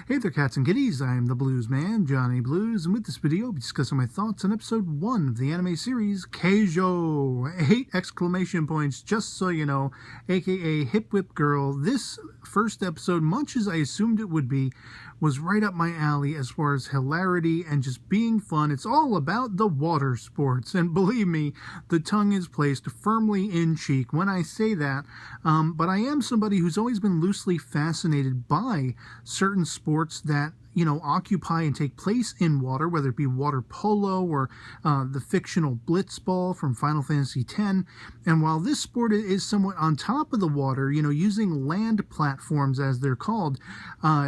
Hey there, cats and kitties. I am the Blues Man, Johnny Blues, and with this video, I'll be discussing my thoughts on episode 1 of the anime series, Keijo. 8 exclamation points, just so you know, aka Hip Whip Girl. This first episode, much as I assumed it would be, was right up my alley as far as hilarity and just being fun. It's all about the water sports, and believe me, the tongue is placed firmly in cheek when I say that, but I am somebody who's always been loosely fascinated by certain sports that, you know, occupy and take place in water, whether it be water polo or the fictional blitzball from Final Fantasy X. And while this sport is somewhat on top of the water, you know, using land platforms as they're called,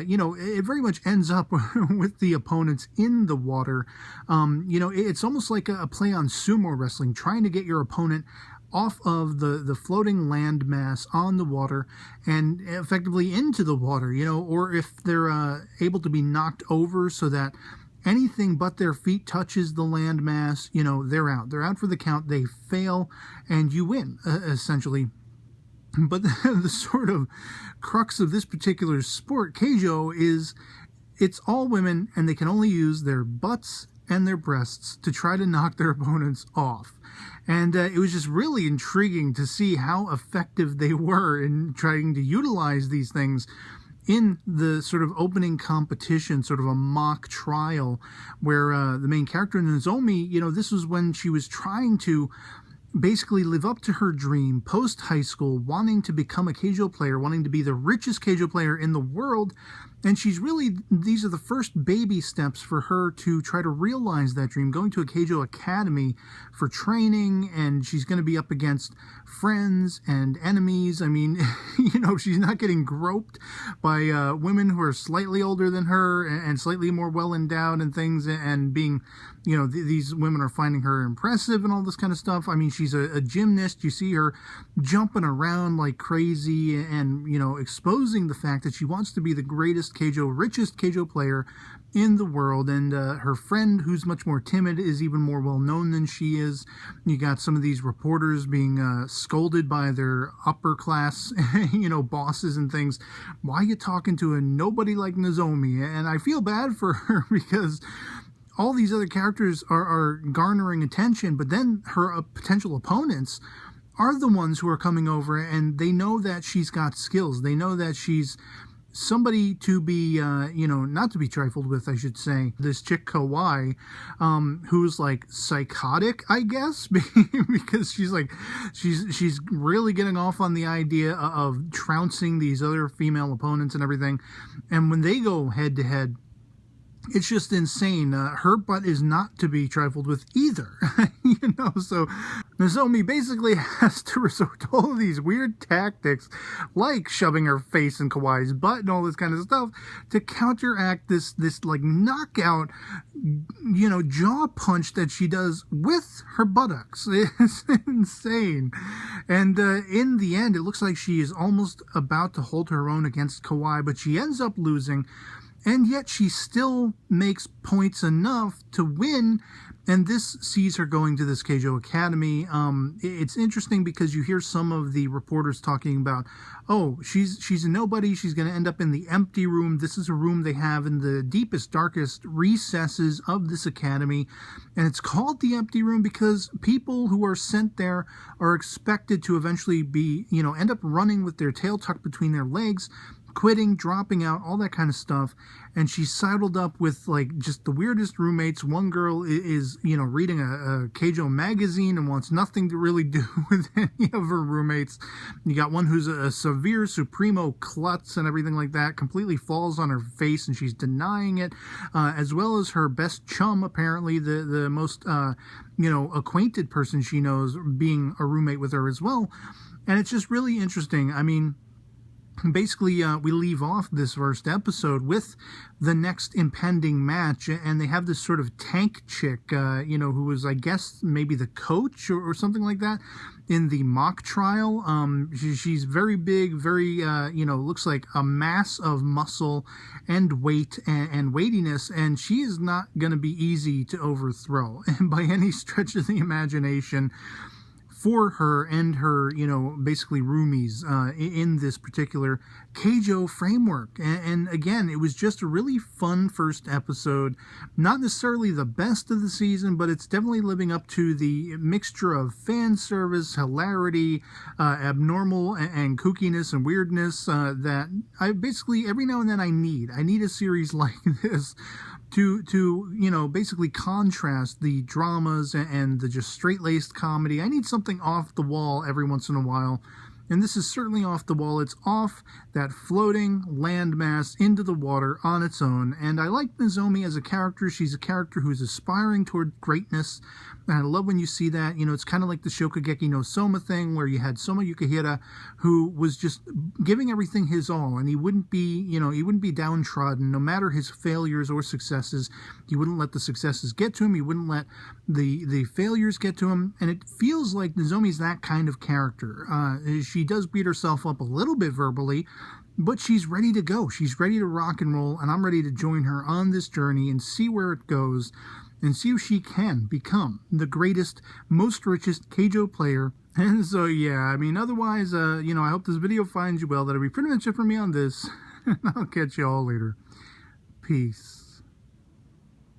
you know, it very much ends up with the opponents in the water. You know, it's almost like a play on sumo wrestling, trying to get your opponent off of the floating land mass on the water and effectively into the water, you know, or if they're able to be knocked over so that anything but their feet touches the land mass, you know, they're out. They're out for the count. They fail and you win, essentially. But the sort of crux of this particular sport, Keijo, is it's all women and they can only use their butts and their breasts to try to knock their opponents off. And it was just really intriguing to see how effective they were in trying to utilize these things in the sort of opening competition, sort of a mock trial, where the main character, Nozomi, you know, this was when she was trying to basically live up to her dream post high school, wanting to become a Keijo player, wanting to be the richest Keijo player in the world. And she's really, these are the first baby steps for her to try to realize that dream, going to a Keijo academy for training, and she's going to be up against friends and enemies. I mean, you know, she's not getting groped by women who are slightly older than her and slightly more well-endowed and things, and being, you know, these women are finding her impressive and all this kind of stuff. I mean, she's a gymnast. You see her jumping around like crazy and, you know, exposing the fact that she wants to be the greatest Keijo, richest Keijo player in the world. And her friend, who's much more timid, is even more well known than she is. You got some of these reporters being scolded by their upper class, you know, bosses and things. Why are you talking to a nobody like Nozomi? And I feel bad for her because all these other characters are garnering attention, but then her potential opponents are the ones who are coming over, and they know that she's got skills. They know that she's somebody to be, you know, not to be trifled with, I should say. This chick Kawaii, who's like psychotic, I guess, because she's like, she's really getting off on the idea of trouncing these other female opponents and everything. And when they go head to head, it's just insane. Her butt is not to be trifled with either, you know, so Nozomi basically has to resort to all of these weird tactics, like shoving her face in Kawaii's butt and all this kind of stuff, to counteract this like knockout, you know, jaw punch that she does with her buttocks. It's insane. And in the end, it looks like she is almost about to hold her own against Kawaii, but she ends up losing. And yet she still makes points enough to win, and this sees her going to this Keijo Academy. It's interesting because you hear some of the reporters talking about, oh, she's a nobody, she's going to end up in the empty room. This is a room they have in the deepest, darkest recesses of this academy, and it's called the empty room because people who are sent there are expected to eventually be, you know, end up running with their tail tucked between their legs, quitting, dropping out, all that kind of stuff. And she's sidled up with like just the weirdest roommates. One girl is, you know, reading a Keijo magazine and wants nothing to really do with any of her roommates. You got one who's a severe supremo klutz and everything like that, completely falls on her face and she's denying it, as well as her best chum, apparently the most you know, acquainted person she knows, being a roommate with her as well. And it's just really interesting. I mean, basically, we leave off this first episode with the next impending match, and they have this sort of tank chick, you know, who was, I guess, maybe the coach or something like that in the mock trial. She's very big, very, you know, looks like a mass of muscle and weight and weightiness, and she is not going to be easy to overthrow by any stretch of the imagination. for her and her, basically roomies in this particular Keijo framework. And again, it was just a really fun first episode. Not necessarily the best of the season, but it's definitely living up to the mixture of fan service, hilarity, abnormal and kookiness and weirdness that I basically every now and then I need. I need a series like this to basically contrast the dramas and the just straight-laced comedy. I need something off the wall every once in a while, and this is certainly off the wall. It's off that floating landmass into the water on its own, and I like Nozomi as a character. She's a character who's aspiring toward greatness, and I love when you see that. It's kind of like the Shokugeki no Soma thing, where you had Soma Yukihira, who was just giving everything his all, and he wouldn't be downtrodden, no matter his failures or successes. He wouldn't let the successes get to him. He wouldn't let the failures get to him, and it feels like Nozomi's that kind of character. She does beat herself up a little bit verbally, but she's ready to go. She's ready to rock and roll, and I'm ready to join her on this journey and see where it goes and see if she can become the greatest, most richest Keijo player. And so, yeah, otherwise, I hope this video finds you well. That'll be pretty much it for me on this. I'll catch you all later. Peace.